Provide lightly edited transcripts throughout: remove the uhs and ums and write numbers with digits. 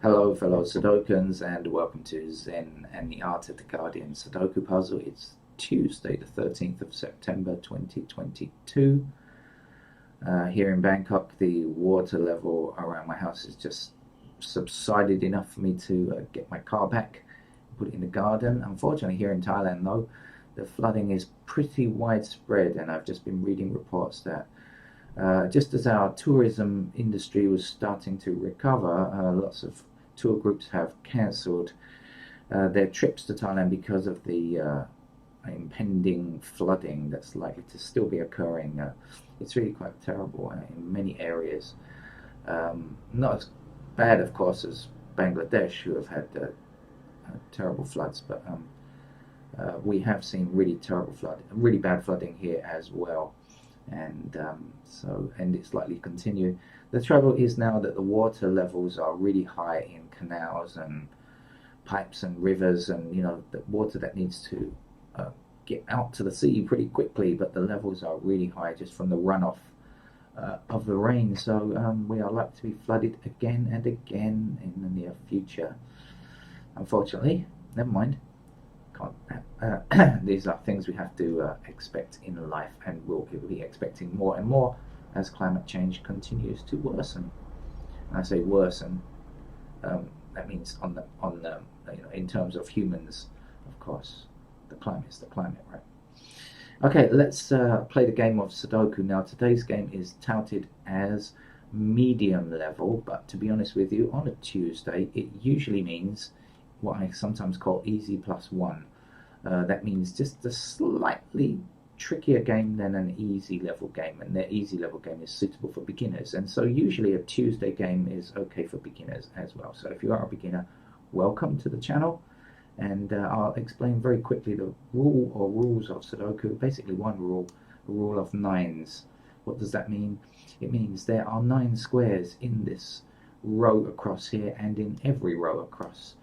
Hello, fellow Sudokans, and welcome to Zen and the Art of the Guardian Sudoku Puzzle. It's Tuesday, the 13th of September 2022. Here in Bangkok, the water level around my house has just subsided enough for me to get my car back, put it in the garden. Unfortunately, here in Thailand, though, the flooding is pretty widespread, and I've just been reading reports that just as our tourism industry was starting to recover, lots of tour groups have cancelled their trips to Thailand because of the impending flooding that's likely to still be occurring. It's really quite terrible in many areas. Not as bad, of course, as Bangladesh, who have had terrible floods, but we have seen really bad flooding here as well, and and it's likely to continue. The trouble is now that the water levels are really high in canals and pipes and rivers, and the water that needs to get out to the sea pretty quickly, but the levels are really high just from the runoff of the rain. So we are likely to be flooded again and again in the near future. Unfortunately, never mind. These are things we have to expect in life, and we'll be expecting more and more as climate change continues to worsen. And I say worsen, that means on the in terms of humans, of course. The climate's the climate, right? Okay, let's play the game of Sudoku now. Today's game is touted as medium level, but to be honest with you, on a Tuesday, it usually means what I sometimes call easy plus one. That means just a slightly trickier game than an easy level game, and the easy level game is suitable for beginners. And so usually a Tuesday game is okay for beginners as well. So if you are a beginner, welcome to the channel, and I'll explain very quickly the rule or rules of Sudoku. Basically one rule, a rule of nines. What does that mean? It means there are 9 squares in this row across here and in every row across.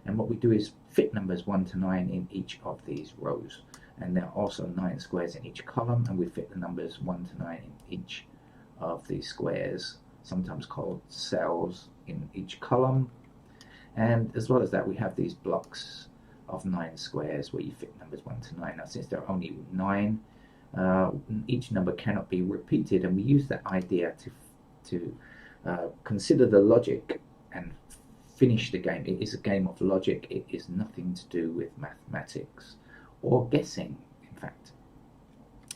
And what we do is fit numbers 1 to 9 in each of these rows. And there are also 9 squares in each column, and we fit the numbers 1 to 9 in each of these squares, sometimes called cells, in each column. And as well as that, we have these blocks of 9 squares where you fit numbers 1 to 9. Now, since there are only 9, each number cannot be repeated, and we use that idea to consider the logic and finish the game. It is a game of logic. It is nothing to do with mathematics or guessing, in fact.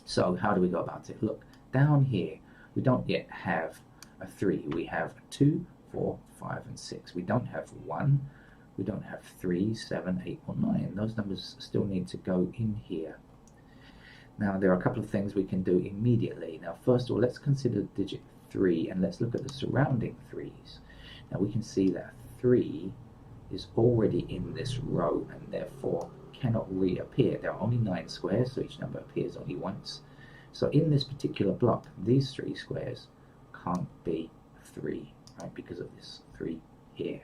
So how do we go about it? Look, down here, we don't yet have a 3. We have 2, 4, 5, and 6. We don't have 1. We don't have 3, 7, 8, or 9. Those numbers still need to go in here. Now, there are a couple of things we can do immediately. Now, first of all, let's consider the digit 3, and let's look at the surrounding 3's. Now, we can see that 3 is already in this row, and therefore cannot reappear. There are only 9 squares, so each number appears only once. So in this particular block, these 3 squares can't be 3, right, because of this 3 here.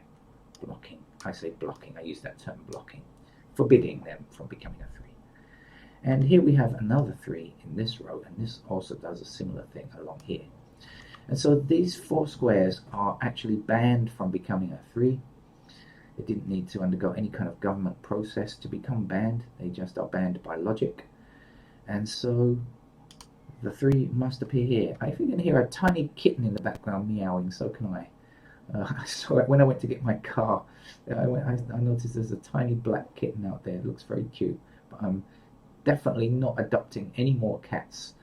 Blocking. I say blocking, I use that term blocking, forbidding them from becoming a 3. And here we have another 3 in this row, and this also does a similar thing along here. And so these 4 squares are actually banned from becoming a 3. They didn't need to undergo any kind of government process to become banned. They just are banned by logic. And so the 3 must appear here. If you can hear a tiny kitten in the background meowing, so can I. I saw it when I went to get my car. I noticed there's a tiny black kitten out there. It looks very cute. But I'm definitely not adopting any more cats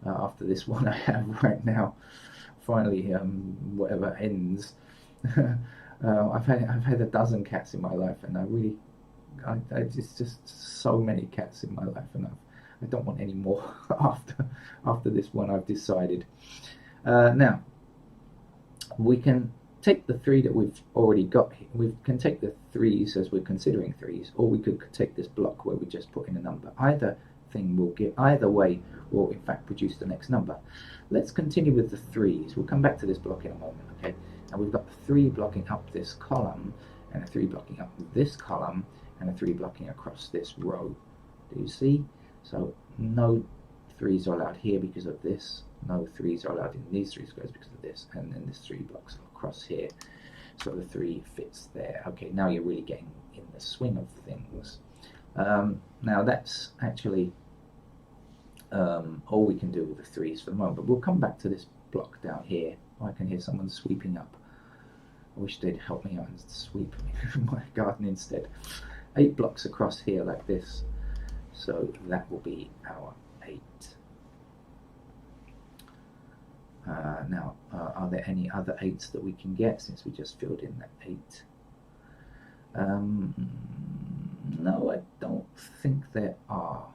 after this one I have right now. Finally, whatever ends. I've had a dozen cats in my life, and it's just so many cats in my life, and I don't want any more after this one. I've decided. Now we can take the 3 that we've already got here. We can take the 3's as we're considering 3's, or we could take this block where we just put in a number. Either way will in fact produce the next number. Let's continue with the 3's. We'll come back to this block in a moment, okay? And we've got 3 blocking up this column, and a 3 blocking up this column, and a 3 blocking across this row. Do you see? So no 3's are allowed here because of this. No 3's are allowed in these 3 squares because of this, and then this 3 blocks across here. So the 3 fits there. Okay, now you're really getting in the swing of things. Now that's actually all we can do with the 3s for the moment, but we'll come back to this block down here. Oh, I can hear someone sweeping up. I wish they'd help me out and sweep my garden instead. 8 blocks across here like this, so that will be our 8. Now, are there any other 8s that we can get since we just filled in that 8? No, I don't think there are.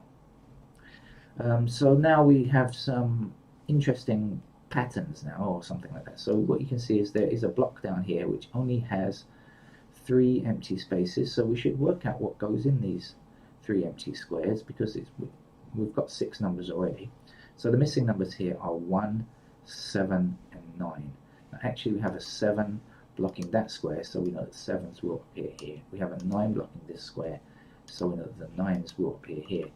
So now we have some interesting patterns now, or something like that. So what you can see is there is a block down here which only has 3 empty spaces, so we should work out what goes in these 3 empty squares, because we've got 6 numbers already. So the missing numbers here are 1, 7 and 9. Now actually we have a 7 blocking that square, so we know that 7s will appear here. We have a 9 blocking this square, so we know that the 9s will appear here.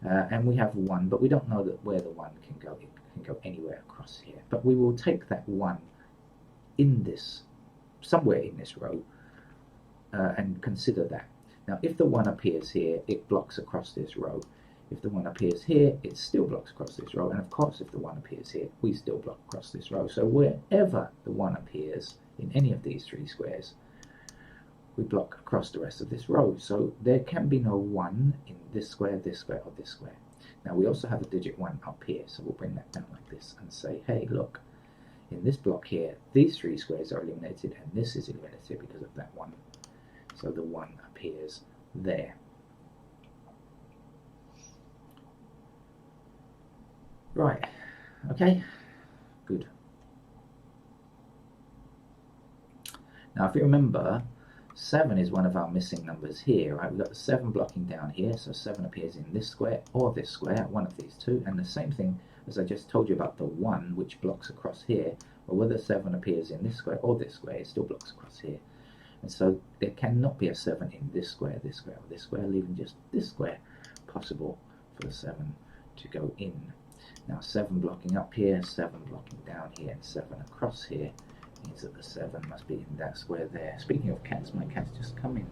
And we have 1, but we don't know that where the 1 can go. It can go anywhere across here. But we will take that 1 in this, somewhere in this row, and consider that. Now if the 1 appears here, it blocks across this row. If the 1 appears here, it still blocks across this row. And of course if the 1 appears here, we still block across this row. So wherever the 1 appears in any of these 3 squares, we block across the rest of this row. So there can be no 1 in this square, or this square. Now we also have a digit 1 up here, so we'll bring that down like this and say, hey, look, in this block here, these 3 squares are eliminated, and this is eliminated because of that 1. So the 1 appears there. Right, okay, good. Now if you remember, 7 is one of our missing numbers here, right? We've got the 7 blocking down here, so 7 appears in this square or this square, one of these two. And the same thing as I just told you about the 1, which blocks across here, or whether 7 appears in this square or this square, it still blocks across here. And so there cannot be a 7 in this square, or this square, leaving just this square possible for the 7 to go in. Now 7 blocking up here, 7 blocking down here, and 7 across here means that the 7 must be in that square there. Speaking of cats, my cat's just come in.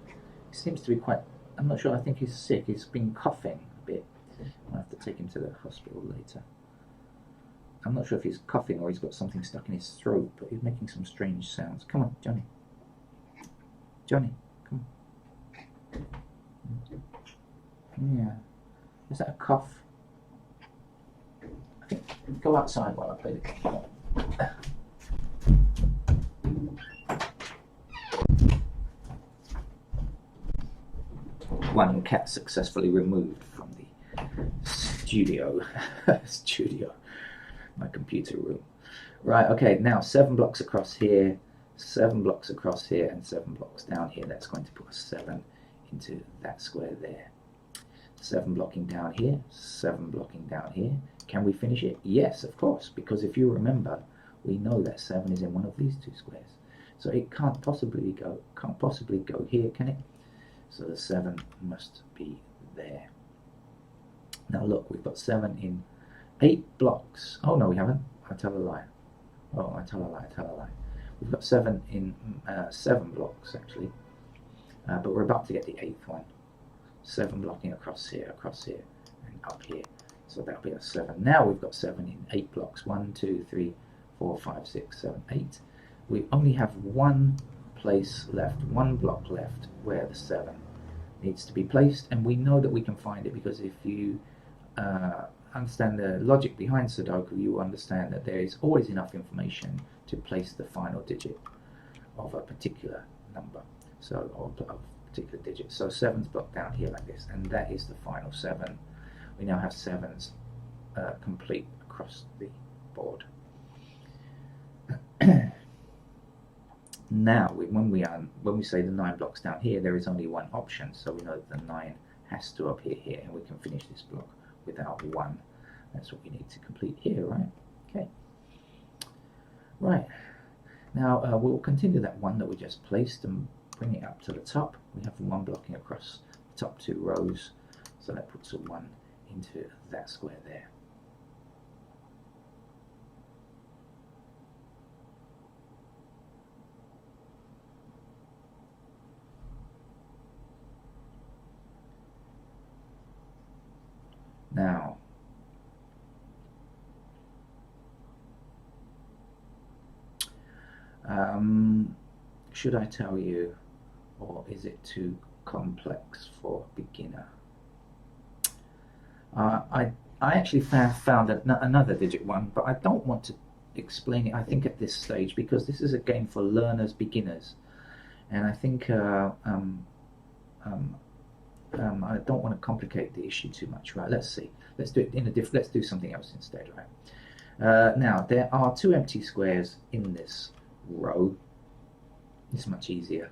He seems to be quite, I'm not sure, I think he's sick. He's been coughing a bit. I'll have to take him to the hospital later. I'm not sure if he's coughing or he's got something stuck in his throat, but he's making some strange sounds. Come on, Johnny. Johnny, come on. Yeah. Is that a cough? I think, go outside while I play the game. One cat successfully removed from the studio, my computer room. Right, okay, now 7 blocks across here, 7 blocks across here, and 7 blocks down here. That's going to put a 7 into that square there. 7 blocking down here, 7 blocking down here. Can we finish it? Yes, of course, because if you remember, we know that 7 is in one of these 2 squares. So it can't possibly go here, can it? So the 7 must be there. Now look, we've got 7 in 8 blocks. Oh no, we haven't. I tell a lie. Oh, I tell a lie. We've got 7 in 7 blocks actually, but we're about to get the 8th one. 7 blocking across here, and up here. So that'll be a 7. Now we've got 7 in 8 blocks. 1, 2, 3, 4, 5, 6, 7, 8. We only have one place left, one block left where the 7 needs to be placed, and we know that we can find it because if you understand the logic behind Sudoku, you will understand that there is always enough information to place the final digit of a particular number, so or of a particular digit. So 7's blocked down here like this, and that is the final 7. We now have 7's complete across the board. Now, when we say the 9 blocks down here, there is only one option, so we know that the 9 has to appear here, and we can finish this block without 1. That's what we need to complete here, right? Okay. Right. Now we'll continue that 1 that we just placed and bring it up to the top. We have 1 blocking across the top 2 rows, so that puts a 1 into that square there. Should I tell you, or is it too complex for a beginner? I actually found another digit one, but I don't want to explain it, I think, at this stage, because this is a game for learners, beginners, and I think I don't want to complicate the issue too much. Right, let's see. Let's do it in a let's do something else instead, right? Now, there are 2 empty squares in this row. It's much easier.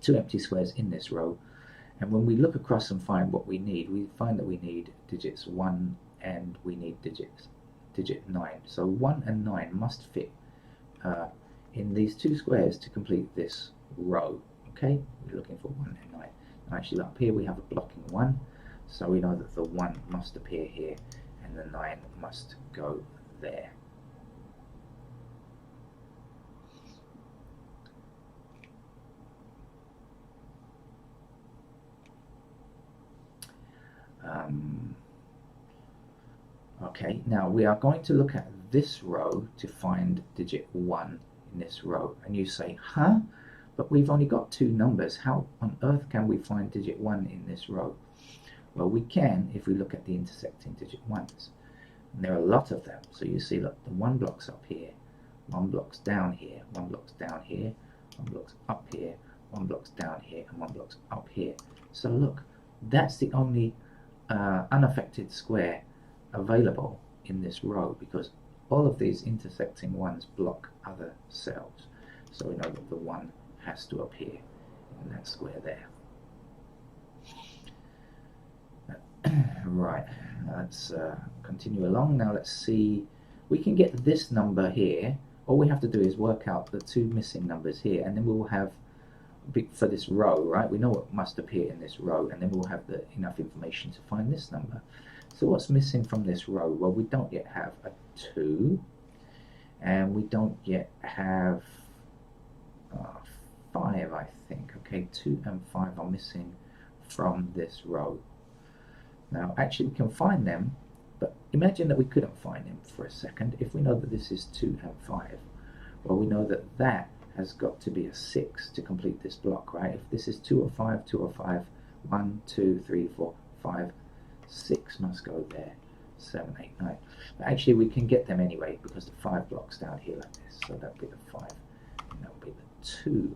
2 empty squares in this row. And when we look across and find what we need, we find that we need digits 1 and we need digit 9. So 1 and 9 must fit in these 2 squares to complete this row. Okay, we're looking for 1 and 9. And actually up here we have a blocking 1, so we know that the 1 must appear here and the 9 must go there. Okay, now we are going to look at this row to find digit 1 in this row. And you say, huh? But we've only got 2 numbers. How on earth can we find digit 1 in this row? Well, we can if we look at the intersecting digit 1s. And there are a lot of them. So you see, look, the 1 block's up here, 1 block's down here, 1 block's down here, 1 block's up here, 1 block's down here, and 1 block's up here. So look, that's the only unaffected square available in this row, because all of these intersecting ones block other cells. So we know that the 1 has to appear in that square there. Right, let's continue along. Now let's see, we can get this number here. All we have to do is work out the 2 missing numbers here, and then we will have, for this row, right, we know what must appear in this row, and then we'll have enough information to find this number. So what's missing from this row? Well, we don't yet have a 2, and we don't yet have 5, I think. Okay, 2 and 5 are missing from this row. Now, actually, we can find them, but imagine that we couldn't find them for a second. If we know that this is 2 and 5, well, we know that that has got to be a 6 to complete this block, right? If this is 2 or 5, 2 or 5, 1, 2, 3, 4, 5, 6 must go there, 7, 8, 9. But actually, we can get them anyway, because the 5 blocks down here like this. So that would be the 5, and that would be the 2.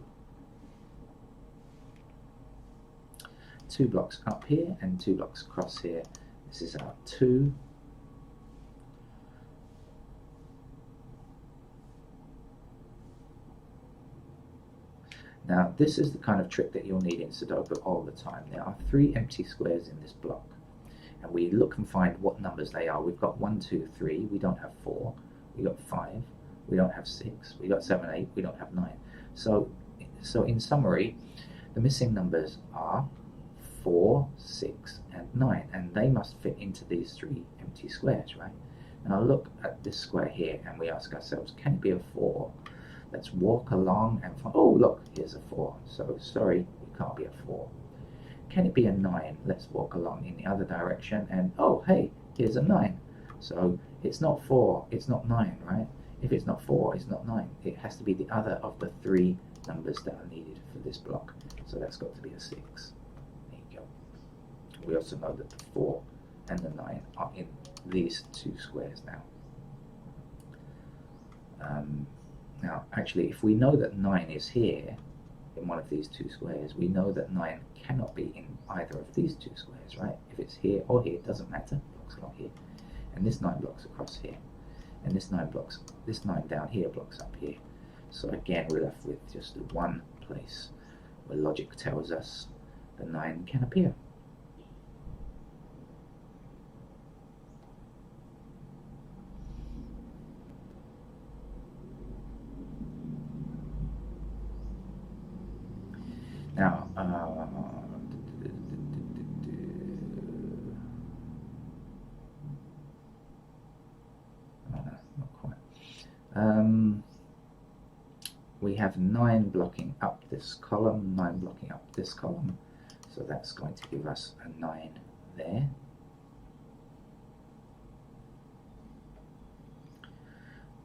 2 blocks up here and 2 blocks across here. This is our 2. Now, this is the kind of trick that you'll need in Sudoku all the time. There are 3 empty squares in this block, and we look and find what numbers they are. We've got 1, 2, 3. We don't have 4. We got 5. We don't have 6. We got 7, 8. We don't have 9. So in summary, the missing numbers are 4, 6, and 9, and they must fit into these 3 empty squares, right? And I'll look at this square here, and we ask ourselves, can it be a 4? Let's walk along and find, oh look, here's a 4. So sorry, it can't be a 4. Can it be a 9? Let's walk along in the other direction, and oh hey, here's a 9. So it's not 4, it's not 9, right? If it's not 4, it's not 9. It has to be the other of the 3 numbers that are needed for this block. So that's got to be a 6. We also know that the 4 and the 9 are in these 2 squares now. Now, actually, if we know that 9 is here in one of these 2 squares, we know that 9 cannot be in either of these 2 squares, right? If it's here or here, it doesn't matter. It blocks along here, and this 9 blocks across here, and this 9 down here blocks up here. So again, we're left with just the one place where logic tells us the 9 can appear. Now, not quite. We have 9 blocking up this column, 9 blocking up this column, so that's going to give us a 9 there.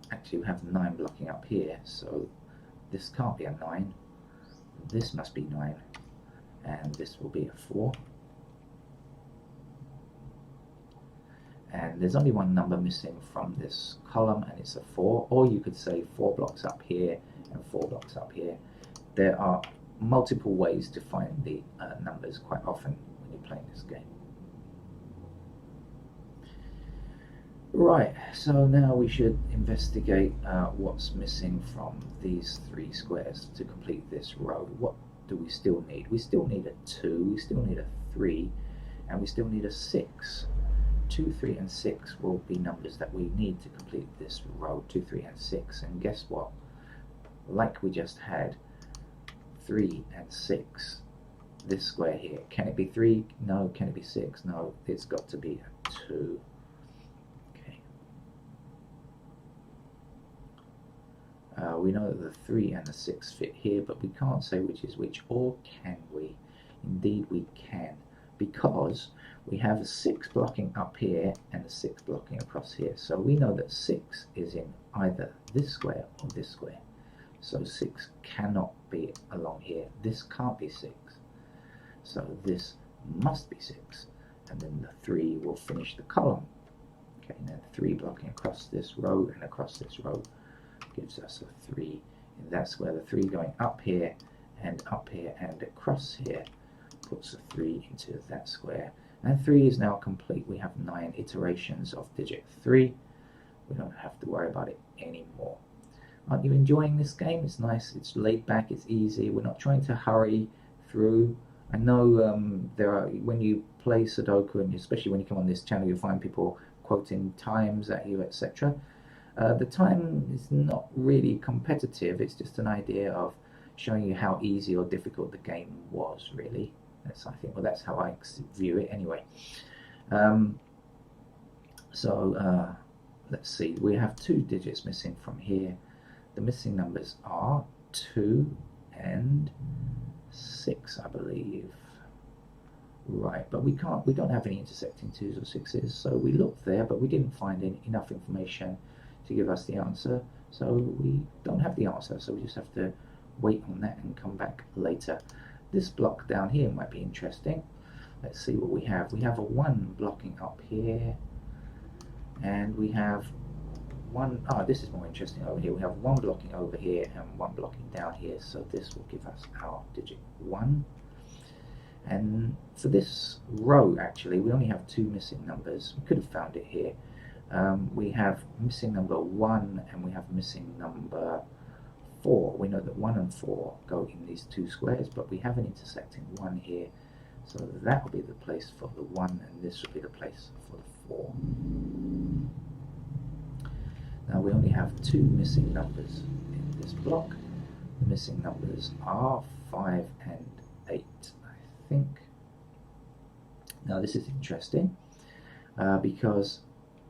Actually, we have 9 blocking up here, so this can't be a 9, this must be 9, and this will be a 4. And there's only one number missing from this column, and it's a 4. Or you could say 4 blocks up here and 4 blocks up here. There are multiple ways to find the numbers quite often when you're playing this game. Right, so now we should investigate what's missing from these 3 squares to complete this row. What do we still need? We still need a 2, we still need a 3, and we still need a 6. 2, 3, and 6 will be numbers that we need to complete this row, 2, 3, and 6. And guess what? Like we just had 3 and 6, this square here, can it be 3? No. Can it be 6? No. It's got to be a 2. Okay. We know that the 3 and the 6 fit here, but we can't say which is which, or can we? Indeed we can, because we have a 6 blocking up here and a 6 blocking across here. So we know that 6 is in either this square or this square. So 6 cannot be along here. This can't be 6. So this must be 6. And then the 3 will finish the column. Okay, now 3 blocking across this row and across this row gives us a 3 in that square. The 3 going up here and across here puts a 3 into that square. And 3 is now complete. We have 9 iterations of digit 3. We don't have to worry about it anymore. Aren't you enjoying this game? It's nice, it's laid back, it's easy. We're not trying to hurry through. I know there are, when you play Sudoku, and especially when you come on this channel, you'll find people quoting times at you, etc. The time is not really competitive. It's just an idea of showing you how easy or difficult the game was, really. I think, well, that's how I view it anyway. Let's see, we have 2 digits missing from here. The missing numbers are 2 and 6, I believe. Right, but we don't have any intersecting 2s or 6s, so we looked there, but we didn't find enough information to give us the answer, so we don't have the answer, so we just have to wait on that and come back later. This block down here might be interesting. Let's see what we have. We have a 1 blocking up here, and we have this is more interesting over here. We have 1 blocking over here and 1 blocking down here, so this will give us our digit 1. And for this row, actually, we only have 2 missing numbers. We could have found it here. We have missing number 1 and we have missing number 4. We know that 1 and 4 go in these 2 squares, but we have an intersecting 1 here, so that will be the place for the 1, and this will be the place for the 4. Now we only have 2 missing numbers in this block. The missing numbers are 5 and 8, I think. Now this is interesting because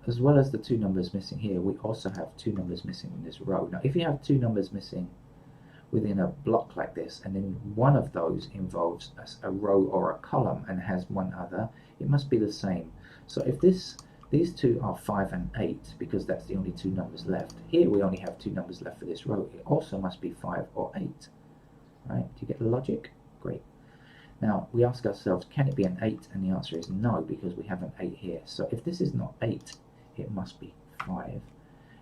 as well as the 2 numbers missing here, we also have 2 numbers missing in this row. Now if you have 2 numbers missing within a block like this, and then one of those involves a row or a column and has one other, it must be the same. So if these 2 are 5 and 8, because that's the only 2 numbers left. Here we only have 2 numbers left for this row. It also must be 5 or 8. Right? Do you get the logic? Great. Now we ask ourselves, can it be an 8? And the answer is no, because we have an 8 here. So if this is not 8, it must be 5.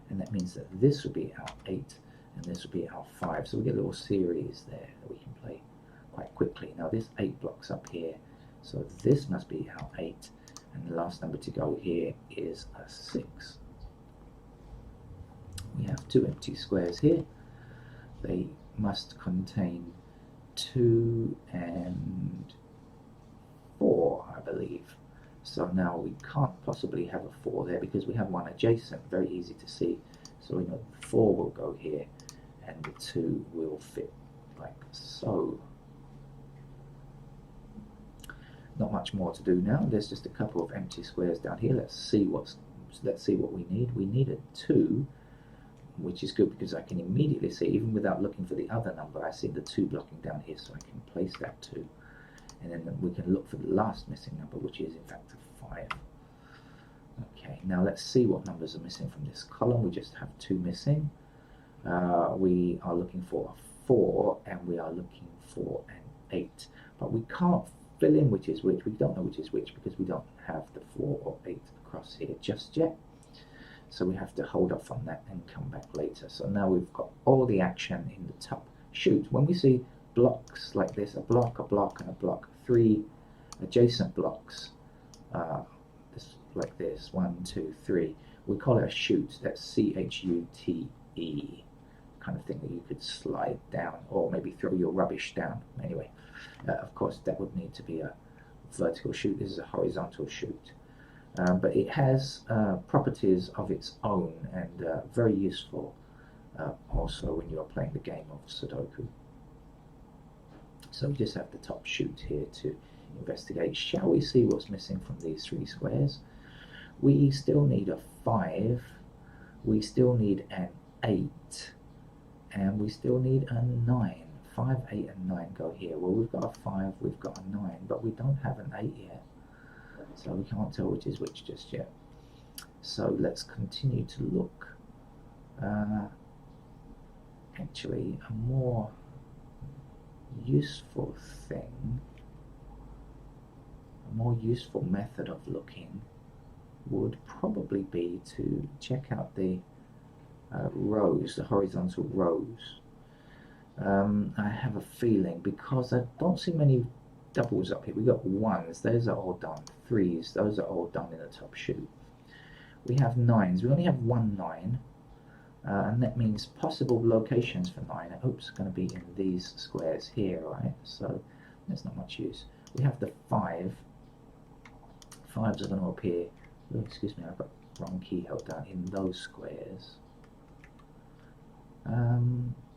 And that means that this will be our 8 and this will be our 5. So we get a little series there that we can play quite quickly. Now this 8 blocks up here, so this must be our 8. And the last number to go here is a 6. We have 2 empty squares here. They must contain 2 and 4, I believe. So now we can't possibly have a 4 there because we have one adjacent, very easy to see. So we know 4 will go here and the 2 will fit like so. Not much more to do now. There's just a couple of empty squares down here. Let's see what we need. We need a 2, which is good because I can immediately see, even without looking for the other number, I see the 2 blocking down here, so I can place that 2. And then we can look for the last missing number, which is in fact a 5. Okay, now let's see what numbers are missing from this column. We just have 2 missing. We are looking for a 4 and we are looking for an 8, but we can't fill in which is which. We don't know which is which because we don't have the 4 or 8 across here just yet. So we have to hold off on that and come back later. So now we've got all the action in the top chute. When we see blocks like this, a block, and a block, 3 adjacent blocks, like this, 1, 2, 3, we call it a chute. That's C-H-U-T-E, kind of thing that you could slide down or maybe throw your rubbish down. Anyway, of course that would need to be a vertical chute. This is a horizontal chute. But it has properties of its own and very useful also when you are playing the game of Sudoku. So we just have the top chute here to investigate. Shall we see what's missing from these 3 squares? We still need a 5, we still need an 8, and we still need a 9. 5, 8 and 9 go here. Well, we've got a 5, we've got a 9, but we don't have an 8 yet. So we can't tell which is which just yet. So let's continue to look. Actually, a more useful thing, a more useful method of looking would probably be to check out the rows, the horizontal rows. I have a feeling, because I don't see many doubles up here. We got 1s, those are all done. 3s, those are all done in the top chute. We have 9s, we only have 1 9, and that means possible locations for 9. I hope it's going to be in these squares here, right? So there's not much use. We have the 5. 5s are going to appear, oh, excuse me, I've got the wrong key held down, in those squares.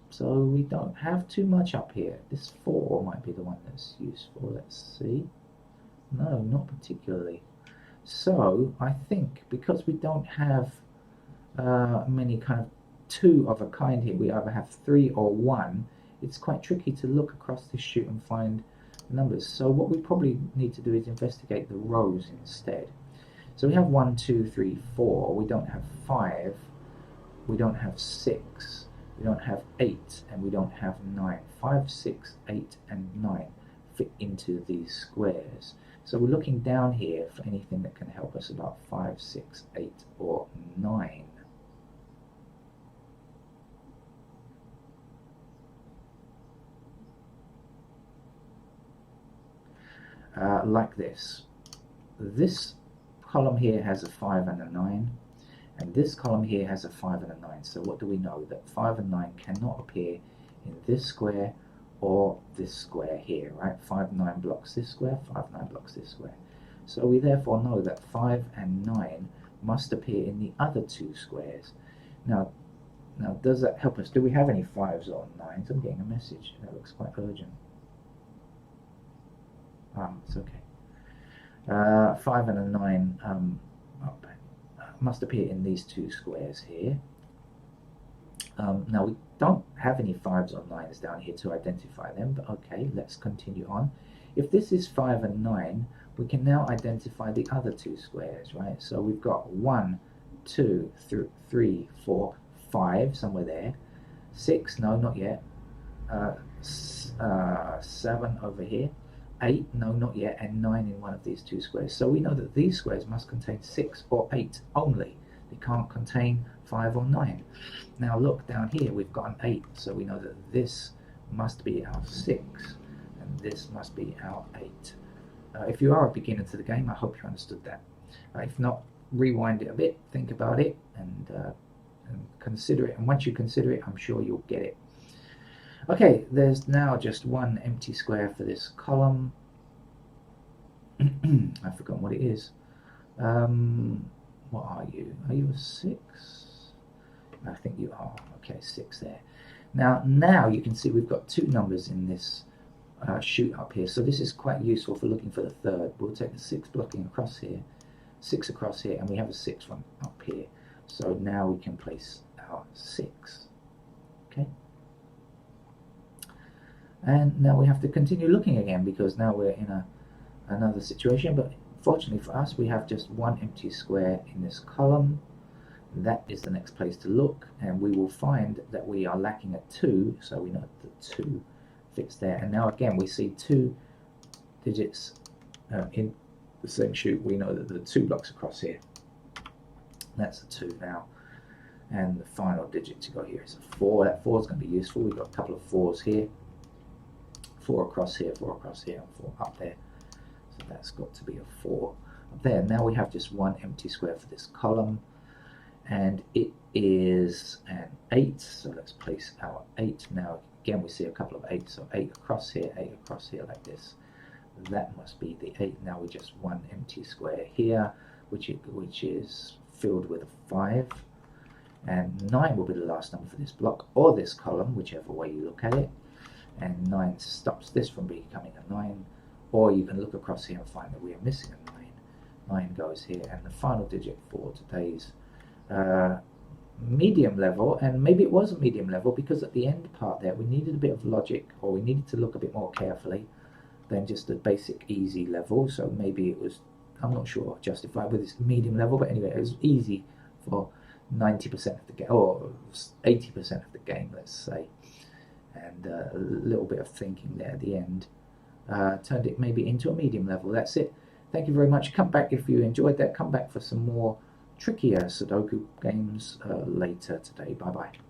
So we don't have too much up here. This 4 might be the one that's useful. Let's see. No, not particularly. So I think because we don't have many kind of 2 of a kind here, we either have 3 or 1, it's quite tricky to look across this chute and find numbers. So what we probably need to do is investigate the rows instead. So we have 1, 2, 3, 4. We don't have 5. We don't have 6. We don't have 8, and we don't have 9. 5, 6, 8, and 9 fit into these squares. So we're looking down here for anything that can help us about 5, 6, 8, or 9. Like this. This column here has a 5 and a 9. And this column here has a 5 and a 9. So what do we know? That 5 and 9 cannot appear in this square or this square here, right? 5, 9 blocks this square, 5, 9 blocks this square. So we therefore know that 5 and 9 must appear in the other 2 squares. Now does that help us? Do we have any 5s or 9s? I'm getting a message. That looks quite urgent. It's okay. 5 and a 9 must appear in these 2 squares here. Now we don't have any 5s or 9s down here to identify them, but okay, let's continue on. If this is 5 and 9, we can now identify the other 2 squares, right? So we've got 1, 2, 3, 4, 5 somewhere there. 6, no, not yet. 7 over here. 8, no, not yet, and 9 in one of these 2 squares. So we know that these squares must contain 6 or 8 only. They can't contain 5 or 9. Now look down here, we've got an 8, so we know that this must be our 6, and this must be our 8. If you are a beginner to the game, I hope you understood that. If not, rewind it a bit, think about it, and consider it. And once you consider it, I'm sure you'll get it. Okay, there's now just one empty square for this column. I've forgotten what it is. What are you? Are you a 6? I think you are. Okay, 6 there. Now you can see we've got 2 numbers in this chute up here. So this is quite useful for looking for the third. We'll take the 6 blocking across here, 6 across here, and we have a 6 one up here. So now we can place our 6. Okay. And now we have to continue looking again, because now we're in another situation. But fortunately for us, we have just one empty square in this column. that is the next place to look, and we will find that we are lacking a 2, so we know that 2 fits there. And now again we see 2 digits in the same chute. We know that the 2 blocks across here, that's a 2 now, and the final digit to go here is a 4. That 4 is going to be useful. We've got a couple of 4s here, 4 across here, 4 across here, and 4 up there, so that's got to be a 4 up there. Now we have just one empty square for this column, and it is an 8, so let's place our 8. Now again we see a couple of 8s, so 8 across here, 8 across here like this. That must be the 8. Now we just one empty square here, which is filled with a 5, and 9 will be the last number for this block or this column, whichever way you look at it, and 9 stops this from becoming a 9, or you can look across here and find that we are missing a 9. 9 goes here, and the final digit for today's medium level, and maybe it wasn't medium level because at the end part there we needed a bit of logic, or we needed to look a bit more carefully than just a basic easy level. So maybe it was, I'm not sure, justified with this medium level, but anyway, it was easy for 90% of the game, or 80% of the game, let's say, and a little bit of thinking there at the end turned it maybe into a medium level. That's it. Thank you very much. Come back if you enjoyed that. Come back for some more trickier Sudoku games later today. Bye bye.